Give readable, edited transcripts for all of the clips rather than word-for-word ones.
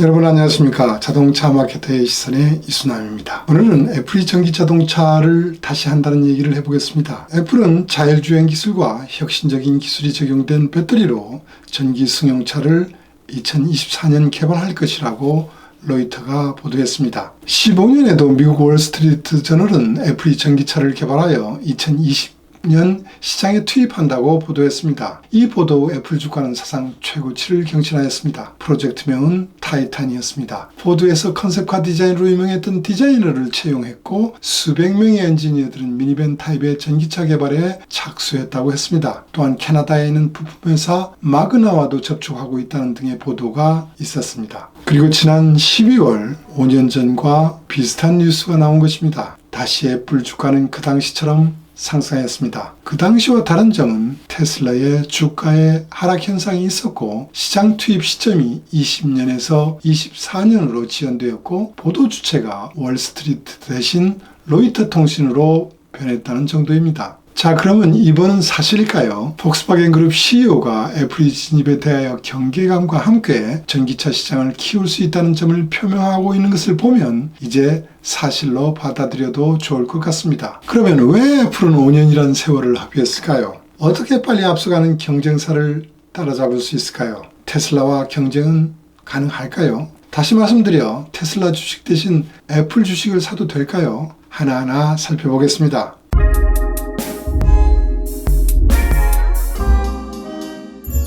여러분 안녕하십니까. 자동차 마케터의 시선의 이순남입니다. 오늘은 애플이 전기 자동차를 다시 한다는 얘기를 해보겠습니다. 애플은 자율주행 기술과 혁신적인 기술이 적용된 배터리로 전기 승용차를 2024년 개발할 것이라고 로이터가 보도했습니다. 15년에도 미국 월스트리트 저널은 애플이 전기차를 개발하여 2020년 시장에 투입한다고 보도했습니다. 이 보도 후 애플 주가는 사상 최고치를 경신하였습니다. 프로젝트명은 타이탄이었습니다. 포드에서 컨셉카 디자인으로 유명했던 디자이너를 채용했고 수백 명의 엔지니어들은 미니밴 타입의 전기차 개발에 착수했다고 했습니다. 또한 캐나다에 있는 부품회사 마그나와도 접촉하고 있다는 등의 보도가 있었습니다. 그리고 지난 12월 5년 전과 비슷한 뉴스가 나온 것입니다. 다시 애플 주가는 그 당시처럼 상승했습니다. 그 당시와 다른 점은 테슬라의 주가의 하락 현상이 있었고 시장 투입 시점이 20년에서 24년으로 지연되었고 보도 주체가 월스트리트 대신 로이터 통신으로 변했다는 정도입니다. 자, 그러면 이번은 사실일까요? 폭스바겐 그룹 CEO가 애플이 진입에 대하여 경계감과 함께 전기차 시장을 키울 수 있다는 점을 표명하고 있는 것을 보면 이제 사실로 받아들여도 좋을 것 같습니다. 그러면 왜 애플은 5년이라는 세월을 합의했을까요? 어떻게 빨리 앞서가는 경쟁사를 따라잡을 수 있을까요? 테슬라와 경쟁은 가능할까요? 다시 말씀드려 테슬라 주식 대신 애플 주식을 사도 될까요? 하나하나 살펴보겠습니다.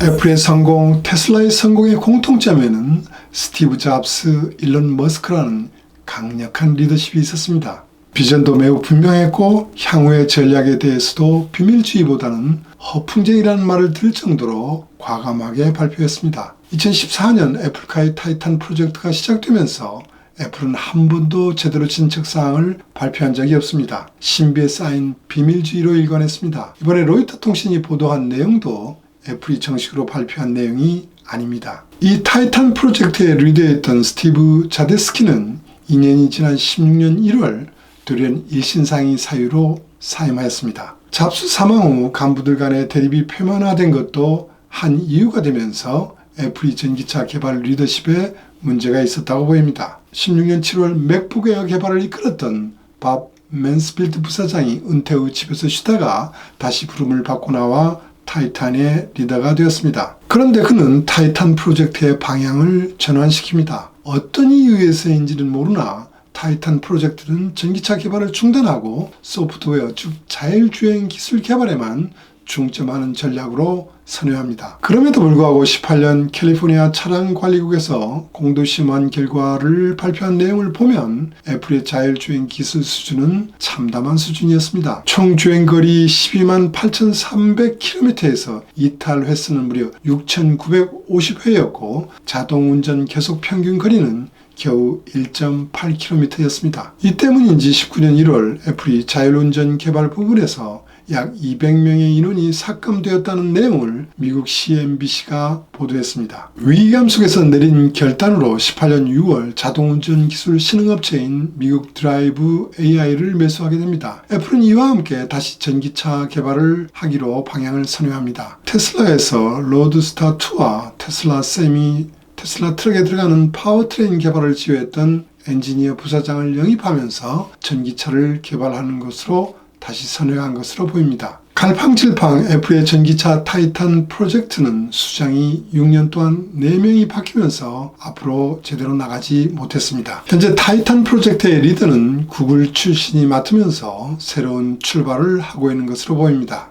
애플의 성공, 테슬라의 성공의 공통점에는 스티브 잡스, 일론 머스크라는 강력한 리더십이 있었습니다. 비전도 매우 분명했고 향후의 전략에 대해서도 비밀주의보다는 허풍쟁이라는 말을 들 정도로 과감하게 발표했습니다. 2014년 애플카의 타이탄 프로젝트가 시작되면서 애플은 한 번도 제대로 진척사항을 발표한 적이 없습니다. 신비에 쌓인 비밀주의로 일관했습니다. 이번에 로이터 통신이 보도한 내용도 애플이 정식으로 발표한 내용이 아닙니다. 이 타이탄 프로젝트에 리드했던 스티브 자데스키는 2년이 지난 16년 1월 돌연 일신상의 사유로 사임하였습니다. 잡스 사망 후 간부들 간의 대립이 표면화된 것도 한 이유가 되면서 애플이 전기차 개발 리더십에 문제가 있었다고 보입니다. 16년 7월 맥북 에어 개발을 이끌었던 밥 맨스필드 부사장이 은퇴 후 집에서 쉬다가 다시 부름을 받고 나와 타이탄의 리더가 되었습니다. 그런데 그는 타이탄 프로젝트의 방향을 전환시킵니다. 어떤 이유에서인지는 모르나 타이탄 프로젝트는 전기차 개발을 중단하고 소프트웨어 즉 자율주행 기술 개발에만 중점하는 전략으로 선회합니다. 그럼에도 불구하고 18년 캘리포니아 차량관리국에서 공도심한 결과를 발표한 내용을 보면 애플의 자율주행 기술 수준은 참담한 수준이었습니다. 총 주행거리 12만 8,300km에서 이탈 횟수는 무려 6,950회였고 자동운전 계속 평균 거리는 겨우 1.8km였습니다. 이 때문인지 19년 1월 애플이 자율운전 개발 부분에서 약 200명의 인원이 삭감되었다는 내용을 미국 CNBC가 보도했습니다. 위기감 속에서 내린 결단으로 18년 6월 자동운전 기술 신흥업체인 미국 드라이브 AI를 매수하게 됩니다. 애플은 이와 함께 다시 전기차 개발을 하기로 방향을 선회합니다. 테슬라에서 로드스타2와 테슬라 트럭에 들어가는 파워트레인 개발을 지휘했던 엔지니어 부사장을 영입하면서 전기차를 개발하는 것으로 다시 선회한 것으로 보입니다. 갈팡질팡 애플의 전기차 타이탄 프로젝트는 수장이 6년 동안 4명이 바뀌면서 앞으로 제대로 나가지 못했습니다. 현재 타이탄 프로젝트의 리더는 구글 출신이 맡으면서 새로운 출발을 하고 있는 것으로 보입니다.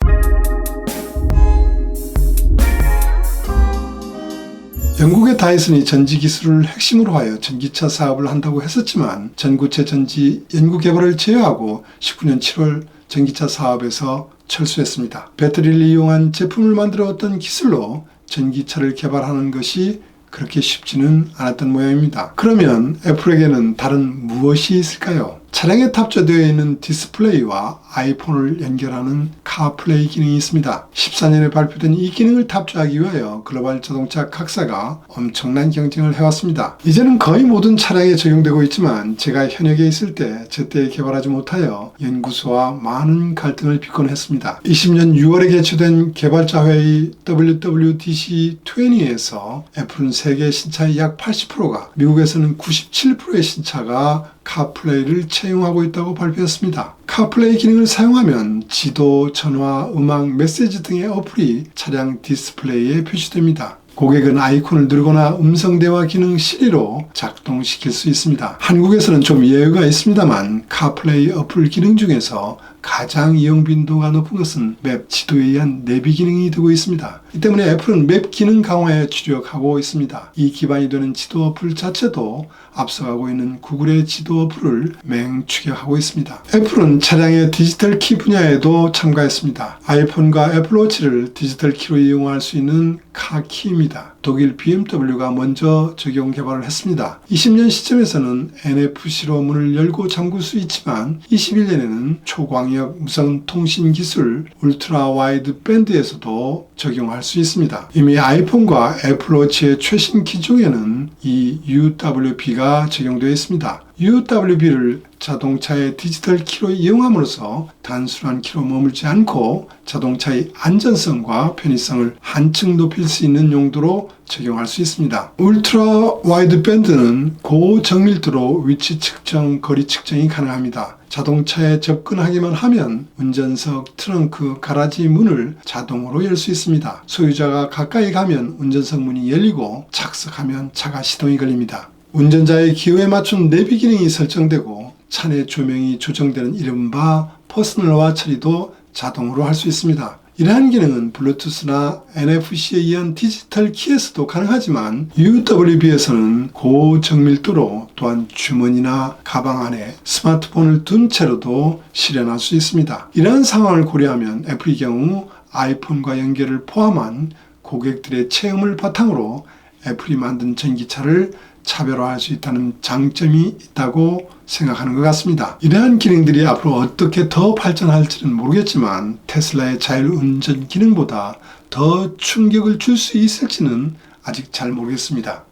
영국의 다이슨이 전지 기술을 핵심으로 하여 전기차 사업을 한다고 했었지만 전구체 전지 연구 개발을 제외하고 19년 7월 전기차 사업에서 철수했습니다. 배터리를 이용한 제품을 만들어 어떤 기술로 전기차를 개발하는 것이 그렇게 쉽지는 않았던 모양입니다. 그러면 애플에게는 다른 무엇이 있을까요? 차량에 탑재되어 있는 디스플레이와 아이폰을 연결하는 카플레이 기능이 있습니다. 14년에 발표된 이 기능을 탑재하기 위하여 글로벌 자동차 각사가 엄청난 경쟁을 해왔습니다. 이제는 거의 모든 차량에 적용되고 있지만 제가 현역에 있을 때 제때 개발하지 못하여 연구소와 많은 갈등을 빚곤 했습니다. 20년 6월에 개최된 개발자 회의 WWDC20에서 애플은 세계 신차의 약 80%가, 미국에서는 97%의 신차가 카플레이를 채용하고 있다고 발표했습니다. 카플레이 기능을 사용하면 지도, 전화, 음악, 메시지 등의 어플이 차량 디스플레이에 표시됩니다. 고객은 아이콘을 누르거나 음성대화 기능 시리로 작동시킬 수 있습니다. 한국에서는 좀 예외가 있습니다만 카플레이 어플 기능 중에서 가장 이용 빈도가 높은 것은 맵, 지도에 의한 내비 기능이 되고 있습니다. 이 때문에 애플은 맵 기능 강화에 주력하고 있습니다. 이 기반이 되는 지도 어플 자체도 앞서가고 있는 구글의 지도 어플을 맹추격하고 있습니다. 애플은 차량의 디지털 키 분야에도 참가했습니다. 아이폰과 애플워치를 디지털 키로 이용할 수 있는 카키입니다. 독일 BMW가 먼저 적용 개발을 했습니다. 20년 시점에서는 NFC로 문을 열고 잠글 수 있지만 21년에는 초광역 무선 통신 기술 울트라 와이드 밴드에서도 적용할 수 있습니다. 이미 아이폰과 애플워치의 최신 기종에는 이 UWB가 적용되어 있습니다. UWB를 자동차의 디지털 키로 이용함으로써 단순한 키로 머물지 않고 자동차의 안전성과 편의성을 한층 높일 수 있는 용도로 적용할 수 있습니다. 울트라 와이드 밴드는 고정밀도로 위치 측정, 거리 측정이 가능합니다. 자동차에 접근하기만 하면 운전석, 트렁크, 가라지 문을 자동으로 열 수 있습니다. 소유자가 가까이 가면 운전석 문이 열리고 착석하면 차가 시동이 걸립니다. 운전자의 기호에 맞춘 내비 기능이 설정되고 차내 조명이 조정되는 이른바 퍼스널화 처리도 자동으로 할 수 있습니다. 이러한 기능은 블루투스나 NFC에 의한 디지털 키에서도 가능하지만 UWB에서는 고정밀도로 또한 주머니나 가방 안에 스마트폰을 둔 채로도 실현할 수 있습니다. 이러한 상황을 고려하면 애플의 경우 아이폰과 연결을 포함한 고객들의 체험을 바탕으로 애플이 만든 전기차를 차별화할 수 있다는 장점이 있다고 생각하는 것 같습니다. 이러한 기능들이 앞으로 어떻게 더 발전할지는 모르겠지만 테슬라의 자율운전 기능보다 더 충격을 줄 수 있을지는 아직 잘 모르겠습니다.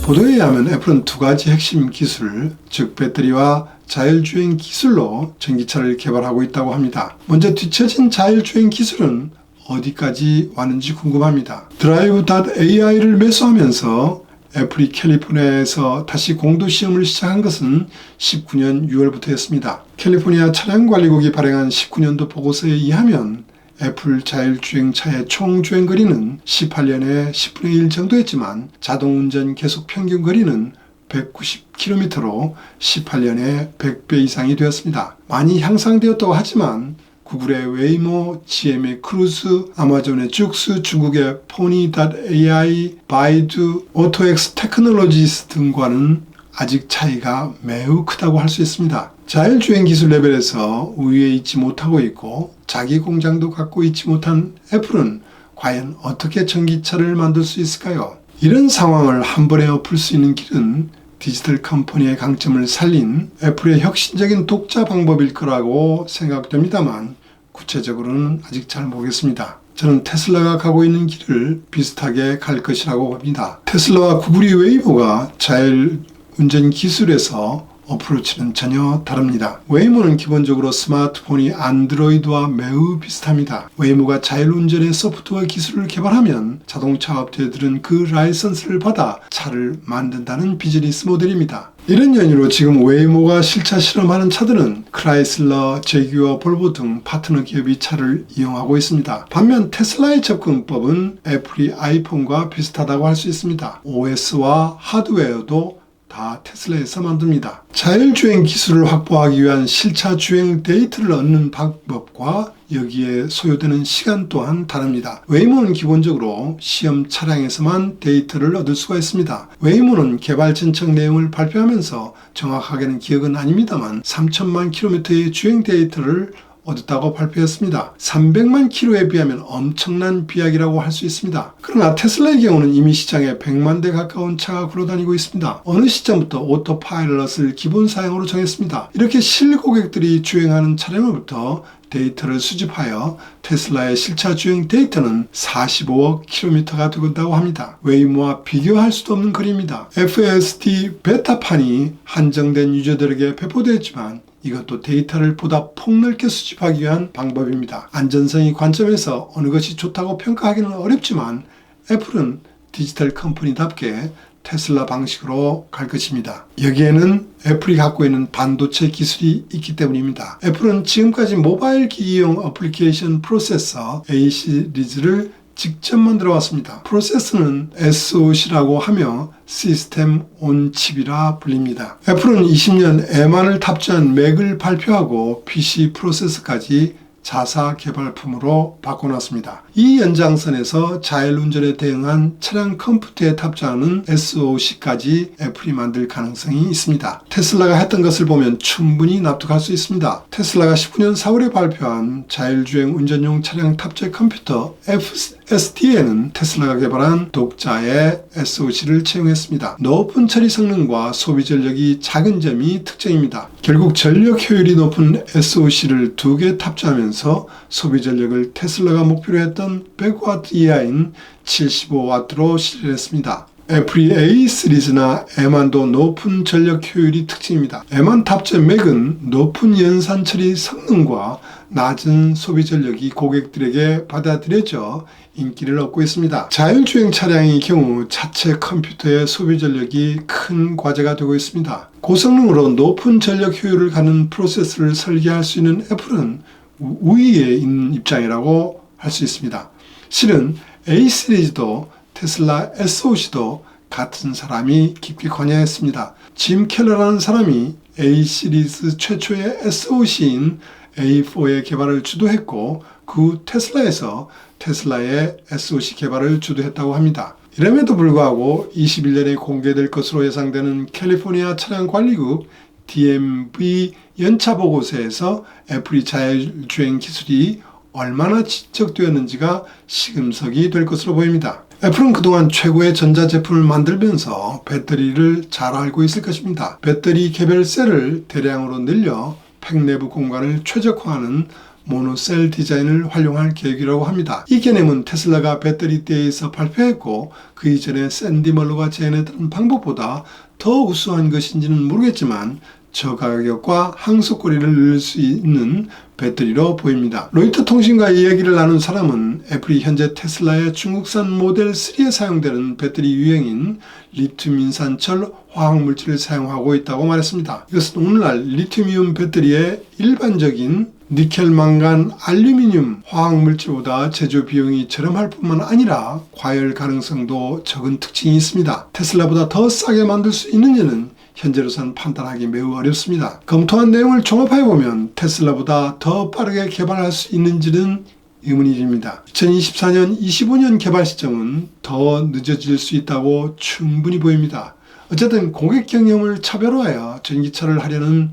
보도에 의하면 애플은 두 가지 핵심 기술, 즉 배터리와 자율주행 기술로 전기차를 개발하고 있다고 합니다. 먼저 뒤처진 자율주행 기술은 어디까지 왔는지 궁금합니다. 드라이브.AI를 매수하면서 애플이 캘리포니아에서 다시 공도 시험을 시작한 것은 19년 6월부터였습니다. 캘리포니아 차량관리국이 발행한 19년도 보고서에 의하면 애플 자율주행차의 총 주행거리는 18년에 10분의 1 정도였지만 자동운전 계속 평균 거리는 190km로 18년에 100배 이상이 되었습니다. 많이 향상되었다고 하지만 구글의 웨이모, GM의 크루즈, 아마존의 쭉 중국의 포니.ai, 바이두, 오토엑스 테크놀로지스 등과는 아직 차이가 매우 크다고 할 수 있습니다. 자율주행 기술 레벨에서 우위에 있지 못하고 있고 자기 공장도 갖고 있지 못한 애플은 과연 어떻게 전기차를 만들 수 있을까요? 이런 상황을 한 번에 엎을 수 있는 길은 디지털 컴퍼니의 강점을 살린 애플의 혁신적인 독자 방법일 거라고 생각됩니다만 구체적으로는 아직 잘 모르겠습니다. 저는 테슬라가 가고 있는 길을 비슷하게 갈 것이라고 봅니다. 테슬라와 구글의 웨이모가 자율운전 기술에서 어프로치는 전혀 다릅니다. 웨이모는 기본적으로 스마트폰이 안드로이드와 매우 비슷합니다. 웨이모가 자율운전의 소프트웨어 기술을 개발하면 자동차 업체들은 그 라이선스를 받아 차를 만든다는 비즈니스 모델입니다. 이런 연유로 지금 웨이모가 실차 실험하는 차들은 크라이슬러, 제규어, 볼보 등 파트너 기업이 차를 이용하고 있습니다. 반면 테슬라의 접근법은 애플이 아이폰과 비슷하다고 할 수 있습니다. OS와 하드웨어도 다 테슬라에서 만듭니다. 자율주행 기술을 확보하기 위한 실차 주행 데이터를 얻는 방법과 여기에 소요되는 시간 또한 다릅니다. 웨이모는 기본적으로 시험 차량에서만 데이터를 얻을 수가 있습니다. 웨이모는 개발 전적 내용을 발표하면서 정확하게는 기억은 아닙니다만 3천만 킬로미터의 주행 데이터를 얻었다고 발표했습니다. 300만 킬로에 비하면 엄청난 비약이라고 할 수 있습니다. 그러나 테슬라의 경우는 이미 시장에 100만 대 가까운 차가 굴러다니고 있습니다. 어느 시점부터 오토파일럿을 기본 사양으로 정했습니다. 이렇게 실고객들이 주행하는 차량으로부터 데이터를 수집하여 테슬라의 실차 주행 데이터는 45억 킬로미터가 되곤다고 합니다. 웨이모와 비교할 수도 없는 거리입니다. FSD 베타판이 한정된 유저들에게 배포되었지만 이것도 데이터를 보다 폭넓게 수집하기 위한 방법입니다. 안전성의 관점에서 어느 것이 좋다고 평가하기는 어렵지만 애플은 디지털 컴퍼니답게 테슬라 방식으로 갈 것입니다. 여기에는 애플이 갖고 있는 반도체 기술이 있기 때문입니다. 애플은 지금까지 모바일 기기용 어플리케이션 프로세서 A 시리즈를 직접 만들어 왔습니다. 프로세서는 SoC라고 하며 시스템 온 칩이라 불립니다. 애플은 20년 M1을 탑재한 맥을 발표하고 PC 프로세서까지 자사 개발품으로 바꿔놨습니다. 이 연장선에서 자율운전에 대응한 차량 컴퓨터에 탑재하는 SoC까지 애플이 만들 가능성이 있습니다. 테슬라가 했던 것을 보면 충분히 납득할 수 있습니다. 테슬라가 19년 4월에 발표한 자율주행 운전용 차량 탑재 컴퓨터 FSD에는 테슬라가 개발한 독자의 SoC를 채용했습니다. 높은 처리 성능과 소비 전력이 작은 점이 특징입니다. 결국 전력 효율이 높은 SoC를 2개 탑재하면서 소비 전력을 테슬라가 목표로 했던 100W 이하인 75W로 실현했습니다. 애플이 A 시리즈나 M1도 높은 전력 효율이 특징입니다. M1 탑재 맥은 높은 연산 처리 성능과 낮은 소비 전력이 고객들에게 받아들여져 인기를 얻고 있습니다. 자율주행 차량의 경우 자체 컴퓨터의 소비 전력이 큰 과제가 되고 있습니다. 고성능으로 높은 전력 효율을 갖는 프로세서를 설계할 수 있는 애플은 우위에 있는 입장이라고 할 수 있습니다. 실은 A 시리즈도 테슬라 SoC도 같은 사람이 깊게 관여했습니다. 짐 켈러라는 사람이 A 시리즈 최초의 SoC인 A4의 개발을 주도했고 그 테슬라에서 테슬라의 SoC 개발을 주도했다고 합니다. 이럼에도 불구하고 21년에 공개될 것으로 예상되는 캘리포니아 차량관리국 DMV 연차보고서에서 애플이 자율주행 기술이 얼마나 진척되었는지가 시금석이 될 것으로 보입니다. 애플은 그동안 최고의 전자제품을 만들면서 배터리를 잘 알고 있을 것입니다. 배터리 개별셀을 대량으로 늘려 팩 내부 공간을 최적화하는 모노셀 디자인을 활용할 계획이라고 합니다. 이 개념은 테슬라가 배터리대에서 발표했고 그 이전에 샌디 멀로가 제안했던 방법보다 더 우수한 것인지는 모르겠지만 저가격과 항속거리를 늘릴 수 있는 배터리로 보입니다. 로이터 통신과 이야기를 나눈 사람은 애플이 현재 테슬라의 중국산 모델 3에 사용되는 배터리 유형인 리튬 인산철 화학물질을 사용하고 있다고 말했습니다. 이것은 오늘날 리튬이온 배터리의 일반적인 니켈, 망간, 알루미늄 화학물질보다 제조 비용이 저렴할 뿐만 아니라 과열 가능성도 적은 특징이 있습니다. 테슬라보다 더 싸게 만들 수 있는지는 현재로선 판단하기 매우 어렵습니다. 검토한 내용을 종합해보면 테슬라보다 더 빠르게 개발할 수 있는지는 의문이 듭니다. 2024년, 25년 개발 시점은 더 늦어질 수 있다고 충분히 보입니다. 어쨌든 고객 경험을 차별화하여 전기차를 하려는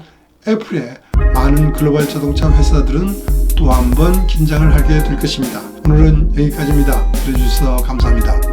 애플의 많은 글로벌 자동차 회사들은 또 한 번 긴장을 하게 될 것입니다. 오늘은 여기까지입니다. 들어주셔서 감사합니다.